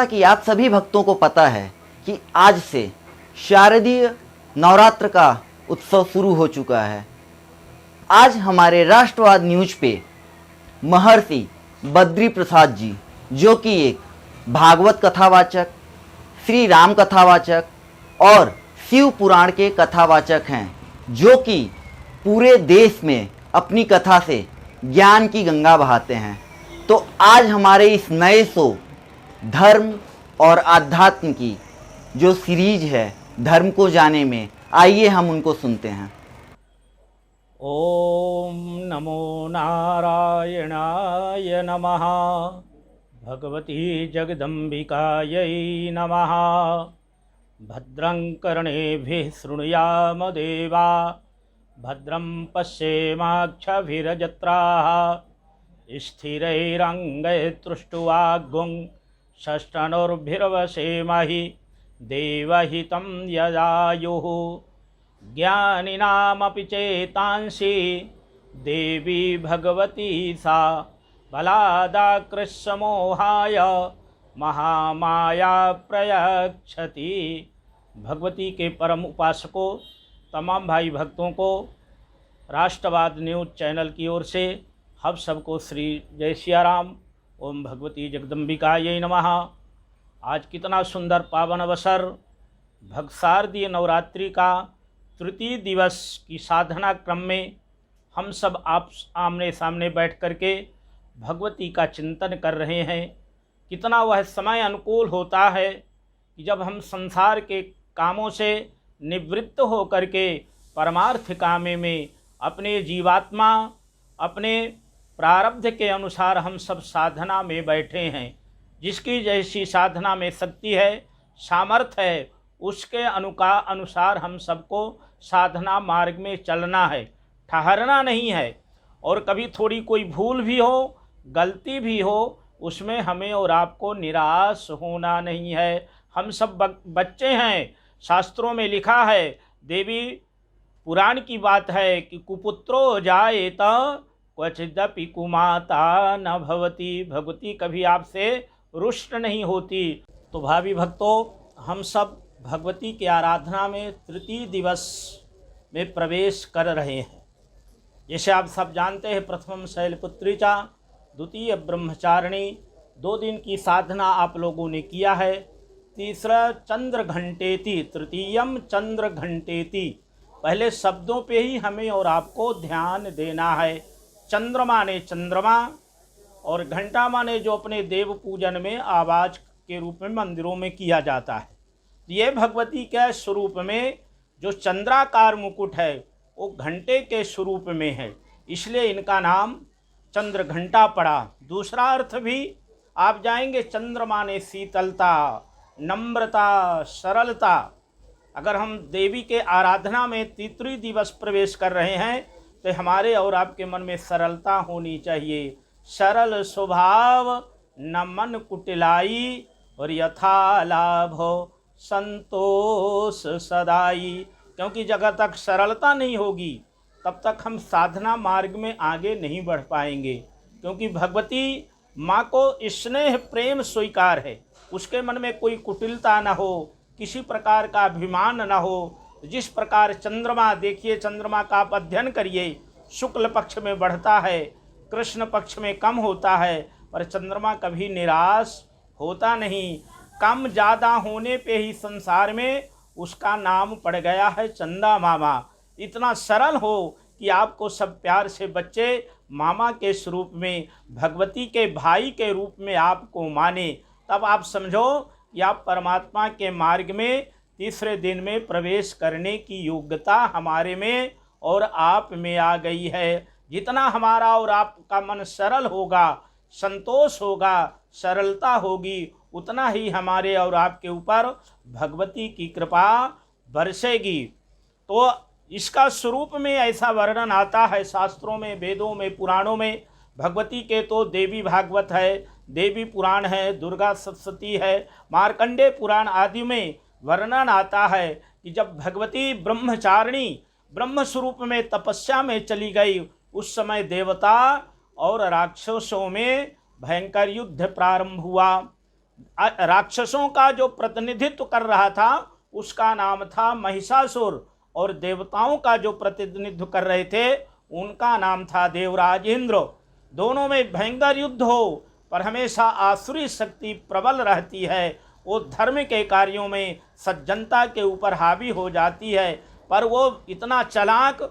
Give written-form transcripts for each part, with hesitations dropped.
जैसा कि आप सभी भक्तों को पता है कि आज से शारदीय नवरात्र का उत्सव शुरू हो चुका है। आज हमारे राष्ट्रवाद न्यूज पे महर्षि बद्री प्रसाद जी, जो कि एक भागवत कथावाचक, श्री राम कथावाचक और शिव पुराण के कथावाचक हैं, जो कि पूरे देश में अपनी कथा से ज्ञान की गंगा बहाते हैं। तो आज हमारे इस नए शो धर्म और आध्यात्म की जो सीरीज है धर्म को जाने में, आइए हम उनको सुनते हैं। ओम नमो नारायणाय नमः। भगवती जगदम्बिकायै नमः। भद्रं कर्णेभिः शृणुयाम देवा, भद्रं पश्येमाक्षभिर्यजत्राः, स्थिरैरङ्गैस्तुष्टुवाग्गुं षष्ठनुर्भिर्वसेमहि देवहितं यदायुः। ज्ञानिनामपि चेतांसि देवी भगवती सा, बलादाकृष्यमोहाय महामाया प्रयच्छति। भगवती के परम उपासकों, तमाम भाई भक्तों को राष्ट्रवाद न्यूज चैनल की ओर से हम सबको श्री जय सियाराम। ओम भगवती जगदम्बिकायै नमः। आज कितना सुंदर पावन अवसर, भगशारदीय नवरात्रि का तृतीय दिवस की साधना क्रम में हम सब आप आमने सामने बैठ करके भगवती का चिंतन कर रहे हैं। कितना वह समय अनुकूल होता है कि जब हम संसार के कामों से निवृत्त हो करके परमार्थ कामे में अपने जीवात्मा, अपने प्रारब्ध के अनुसार हम सब साधना में बैठे हैं। जिसकी जैसी साधना में शक्ति है, सामर्थ्य है, उसके अनुसार हम सबको साधना मार्ग में चलना है, ठहरना नहीं है। और कभी थोड़ी कोई भूल भी हो, गलती भी हो, उसमें हमें और आपको निराश होना नहीं है। हम सब बच्चे हैं। शास्त्रों में लिखा है, देवी पुराण की बात है कि कुपुत्रो जायेत क्वचिदपि कुमाता न भवति। भगवती कभी आपसे रुष्ट नहीं होती। तो भावी भक्तों, हम सब भगवती की आराधना में तृतीय दिवस में प्रवेश कर रहे हैं। जैसे आप सब जानते हैं, प्रथमम शैलपुत्री चा, द्वितीय ब्रह्मचारिणी, 2 दिन की साधना आप लोगों ने किया है। तीसरा चंद्र घंटेति, तृतीयम चंद्र घंटेति। पहले शब्दों पे ही हमें और आपको ध्यान देना है। चंद्र माने चंद्रमा और घंटा माने जो अपने देव पूजन में आवाज़ के रूप में मंदिरों में किया जाता है। ये भगवती के स्वरूप में जो चंद्राकार मुकुट है वो घंटे के स्वरूप में है, इसलिए इनका नाम चंद्र घंटा पड़ा। दूसरा अर्थ भी आप जाएंगे, चंद्र माने शीतलता, नम्रता, सरलता। अगर हम देवी के आराधना में तृतीय दिवस प्रवेश कर रहे हैं तो हमारे और आपके मन में सरलता होनी चाहिए। सरल स्वभाव, न मन कुटिलाई, और यथा लाभ संतोष सदाई। क्योंकि जब तक सरलता नहीं होगी तब तक हम साधना मार्ग में आगे नहीं बढ़ पाएंगे। क्योंकि भगवती माँ को स्नेह प्रेम स्वीकार है, उसके मन में कोई कुटिलता न हो, किसी प्रकार का अभिमान न हो। जिस प्रकार चंद्रमा, देखिए चंद्रमा का आप अध्ययन करिए, शुक्ल पक्ष में बढ़ता है, कृष्ण पक्ष में कम होता है, पर चंद्रमा कभी निराश होता नहीं। कम ज़्यादा होने पे ही संसार में उसका नाम पड़ गया है चंदा मामा। इतना सरल हो कि आपको सब प्यार से बच्चे मामा के स्वरूप में, भगवती के भाई के रूप में आपको माने, तब आप समझो कि आप परमात्मा के मार्ग में तीसरे दिन में प्रवेश करने की योग्यता हमारे में और आप में आ गई है। जितना हमारा और आपका मन सरल होगा, संतोष होगा, सरलता होगी, उतना ही हमारे और आपके ऊपर भगवती की कृपा बरसेगी। तो इसका स्वरूप में ऐसा वर्णन आता है शास्त्रों में, वेदों में, पुराणों में। भगवती के तो देवी भागवत है, देवी पुराण है, दुर्गा सप्तशती है, मार्कंडेय पुराण आदि में वर्णन आता है कि जब भगवती ब्रह्मचारिणी ब्रह्म स्वरूप में तपस्या में चली गई, उस समय देवता और राक्षसों में भयंकर युद्ध प्रारंभ हुआ। राक्षसों का जो प्रतिनिधित्व कर रहा था उसका नाम था महिषासुर, और देवताओं का जो प्रतिनिधित्व कर रहे थे उनका नाम था देवराज इंद्र। दोनों में भयंकर युद्ध हो, पर हमेशा आसुरी शक्ति प्रबल रहती है। वो धर्म के कार्यों में सज्जनता के ऊपर हावी हो जाती है, पर वो इतना चालाक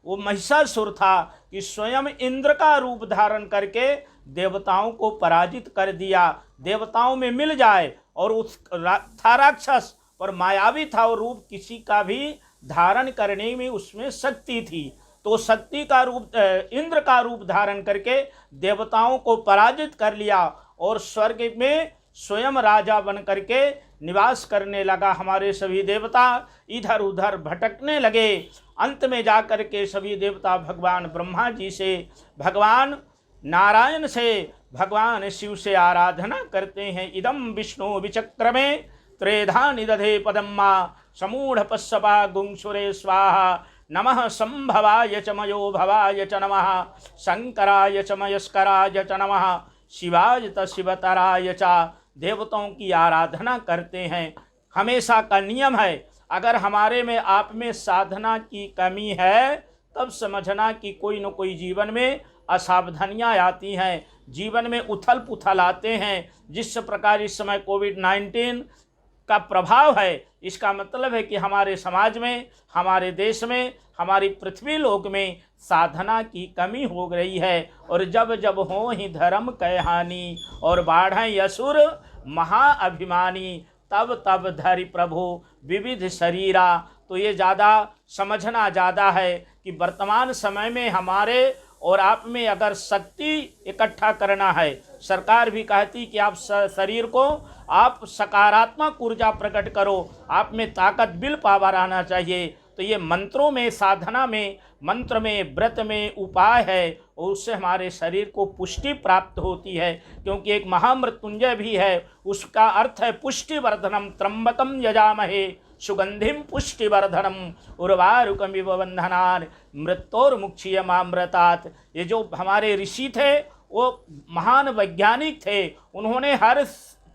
वो महिषासुर था कि स्वयं इंद्र का रूप धारण करके देवताओं को पराजित कर दिया। देवताओं में मिल जाए, और उस था राक्षस पर मायावी था, वो रूप किसी का भी धारण करने में उसमें शक्ति थी। तो शक्ति का रूप इंद्र का रूप धारण करके देवताओं को पराजित कर लिया, और स्वर्ग में स्वयं राजा बन करके निवास करने लगा। हमारे सभी देवता इधर उधर भटकने लगे। अंत में जाकर के सभी देवता भगवान ब्रह्मा जी से, भगवान नारायण से, भगवान शिव से आराधना करते हैं। इदम विष्णु विचक्रमे त्रेधा निदधे पदम माँ समूढ़ पश्यपा गुंसुरे स्वाहा नमः संभवाय च मयो भवाय च नमः शंकराय च मयस्कराय च नमः शिवाय त शिवतराय च। देवताओं की आराधना करते हैं। हमेशा का नियम है, अगर हमारे में आप में साधना की कमी है तब समझना कि कोई न कोई जीवन में असावधानियाँ आती हैं, जीवन में उथल पुथल आते हैं। जिस प्रकार इस समय कोविड-19 का प्रभाव है, इसका मतलब है कि हमारे समाज में, हमारे देश में, हमारी पृथ्वी लोक में साधना की कमी हो गई है। और जब जब हो ही धर्म कह हानि और बाढ़ें असुर महाअभिमानी, तब तब धरि प्रभु विविध शरीरा। तो ये ज़्यादा समझना ज़्यादा है कि वर्तमान समय में हमारे और आप में अगर शक्ति इकट्ठा करना है, सरकार भी कहती कि आप शरीर को आप सकारात्मक ऊर्जा प्रकट करो, आप में ताकत विल पावर आना चाहिए। तो ये मंत्रों में, साधना में, मंत्र में, व्रत में उपाय है, और उससे हमारे शरीर को पुष्टि प्राप्त होती है। क्योंकि एक महामृत्युंजय भी है, उसका अर्थ है पुष्टिवर्धनम त्र्यंबकम यजामहे सुगंधिम पुष्टिवर्धनम उर्वारुकमिव बंधनान मृत्योर्मुक्षीयमामृतात्। ये जो हमारे ऋषि थे वो महान वैज्ञानिक थे, उन्होंने हर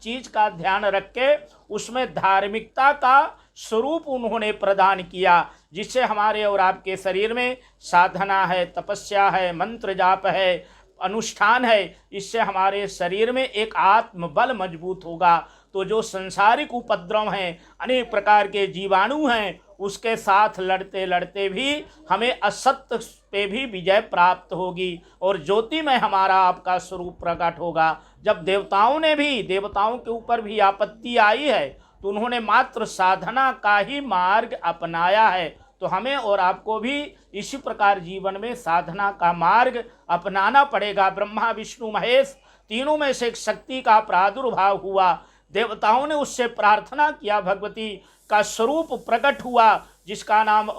चीज़ का ध्यान रख के उसमें धार्मिकता का स्वरूप उन्होंने प्रदान किया, जिससे हमारे और आपके शरीर में साधना है, तपस्या है, मंत्र जाप है, अनुष्ठान है। इससे हमारे शरीर में एक आत्मबल मजबूत होगा। तो जो संसारिक उपद्रव हैं, अनेक प्रकार के जीवाणु हैं, उसके साथ लड़ते लड़ते भी हमें असत्य पे भी विजय प्राप्त होगी, और ज्योति में हमारा आपका स्वरूप प्रकट होगा। जब देवताओं के ऊपर भी आपत्ति आई है, तो उन्होंने मात्र साधना का ही मार्ग अपनाया है। तो हमें और आपको भी इसी प्रकार जीवन में साधना का मार्ग अपनाना पड़ेगा। ब्रह्मा विष्णु महेश तीनों में से एक शक्ति का प्रादुर्भाव हुआ, देवताओं ने उससे प्रार्थना किया, भगवती का स्वरूप प्रकट हुआ, जिसका नाम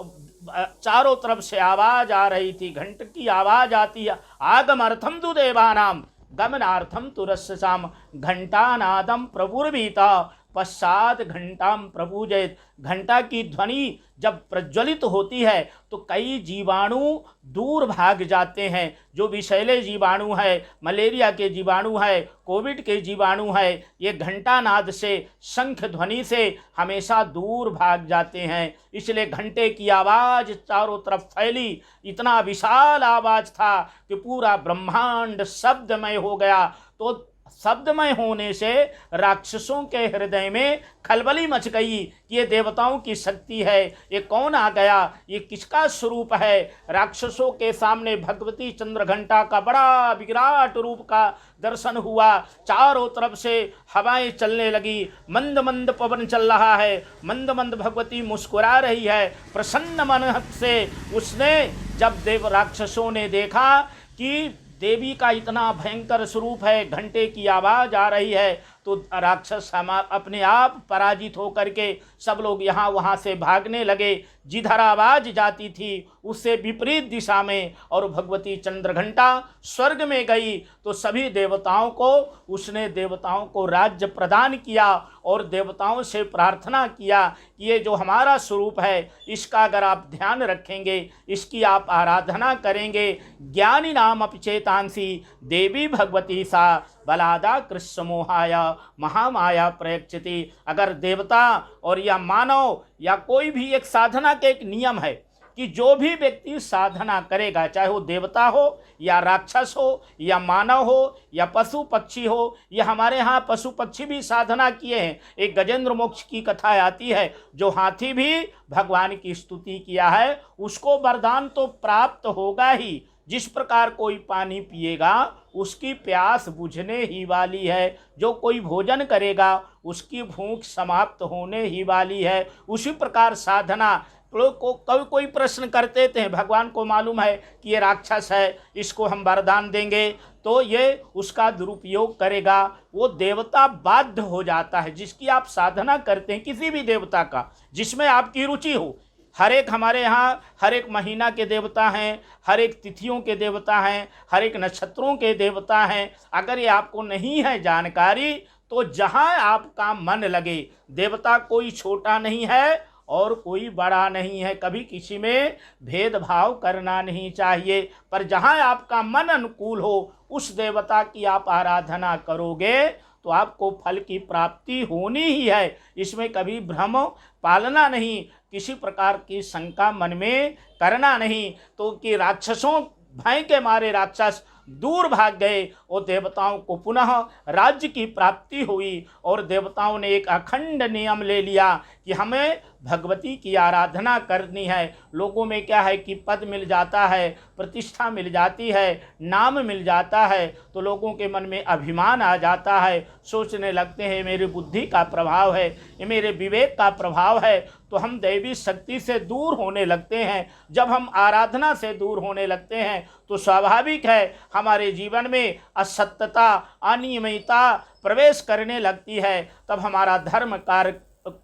चारों तरफ से आवाज आ रही थी, घंट की आवाज आती है। आगमर्थम तु देवानाम गमनार्थम तु रस्साम घंटानादम प्रभुर्भीता पश्चात घंटाम प्रपूजयत। घंटा की ध्वनि जब प्रज्वलित होती है तो कई जीवाणु दूर भाग जाते हैं। जो विषैले जीवाणु है, मलेरिया के जीवाणु है, कोविड के जीवाणु है, ये घंटानाद से, शंख ध्वनि से हमेशा दूर भाग जाते हैं। इसलिए घंटे की आवाज़ चारों तरफ फैली, इतना विशाल आवाज़ था कि पूरा ब्रह्मांड शब्दमय हो गया। तो शब्दमय होने से राक्षसों के हृदय में खलबली मच गई कि ये देवताओं की शक्ति है, ये कौन आ गया, ये किसका स्वरूप है। राक्षसों के सामने भगवती चंद्रघंटा का बड़ा विराट रूप का दर्शन हुआ। चारों तरफ से हवाएं चलने लगी, मंद मंद पवन चल रहा है, मंद मंद भगवती मुस्कुरा रही है प्रसन्न मन से। उसने जब राक्षसों ने देखा कि देवी का इतना भयंकर स्वरूप है, घंटे की आवाज़ आ रही है, तो राक्षस अपने आप पराजित होकर के सब लोग यहाँ वहाँ से भागने लगे। जिधर आवाज जाती थी उससे विपरीत दिशा में, और भगवती चंद्रघंटा स्वर्ग में गई तो सभी देवताओं को, उसने देवताओं को राज्य प्रदान किया और देवताओं से प्रार्थना किया कि ये जो हमारा स्वरूप है इसका अगर आप ध्यान रखेंगे, इसकी आप आराधना करेंगे, ज्ञानी नाम अपचेतांसी देवी भगवती सा बलादा कृष्ण मोहाया महामाया प्रयक्षति। अगर देवता और या मानव या कोई भी एक साधना के एक नियम है कि जो भी व्यक्ति साधना करेगा, चाहे वो देवता हो या राक्षस हो या मानव हो या पशु पक्षी हो, या हमारे यहाँ पशु पक्षी भी साधना किए हैं। एक गजेंद्र मोक्ष की कथा आती है, जो हाथी भी भगवान की स्तुति किया है उसको वरदान तो प्राप्त होगा ही। जिस प्रकार कोई पानी पिएगा उसकी प्यास बुझने ही वाली है, जो कोई भोजन करेगा उसकी भूख समाप्त होने ही वाली है, उसी प्रकार साधना। लोग को कोई प्रश्न करते थे, भगवान को मालूम है कि ये राक्षस है, इसको हम वरदान देंगे तो ये उसका दुरुपयोग करेगा। वो देवता बाध्य हो जाता है जिसकी आप साधना करते हैं, किसी भी देवता का जिसमें आपकी रुचि हो। हर एक हमारे यहाँ हर एक महीना के देवता हैं, हर एक तिथियों के देवता हैं, हर एक नक्षत्रों के देवता हैं। अगर ये आपको नहीं है जानकारी तो जहाँ आपका मन लगे, देवता कोई छोटा नहीं है और कोई बड़ा नहीं है, कभी किसी में भेदभाव करना नहीं चाहिए, पर जहाँ आपका मन अनुकूल हो उस देवता की आप आराधना करोगे तो आपको फल की प्राप्ति होनी ही है। इसमें कभी भ्रम पालना नहीं, किसी प्रकार की शंका मन में करना नहीं। तो कि राक्षसों भय के मारे राक्षस दूर भाग गए और देवताओं को पुनः राज्य की प्राप्ति हुई, और देवताओं ने एक अखंड नियम ले लिया कि हमें भगवती की आराधना करनी है। लोगों में क्या है कि पद मिल जाता है, प्रतिष्ठा मिल जाती है, नाम मिल जाता है तो लोगों के मन में अभिमान आ जाता है, सोचने लगते हैं मेरी बुद्धि का प्रभाव है, ये मेरे विवेक का प्रभाव है, तो हम दैवी शक्ति से दूर होने लगते हैं। जब हम आराधना से दूर होने लगते हैं तो स्वाभाविक है हमारे जीवन में असत्यता अनियमितता प्रवेश करने लगती है, तब हमारा धर्म कार्य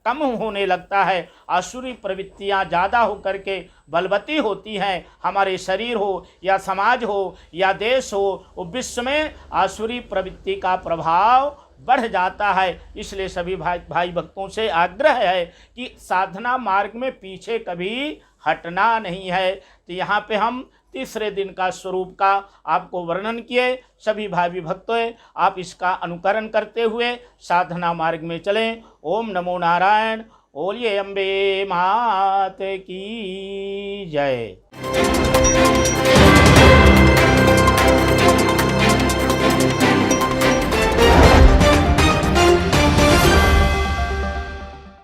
कम होने लगता है, आसुरी प्रवृत्तियाँ ज़्यादा हो करके बलवती होती हैं। हमारे शरीर हो या समाज हो या देश हो, विश्व में आसुरी प्रवृत्ति का प्रभाव बढ़ जाता है। इसलिए सभी भाई भक्तों से आग्रह है कि साधना मार्ग में पीछे कभी हटना नहीं है। तो यहाँ पे हम तीसरे दिन का स्वरूप का आपको वर्णन किए। सभी भाई भक्तों आप इसका अनुकरण करते हुए साधना मार्ग में चलें। ओम नमो नारायण। बोलिए अम्बे मात की जय।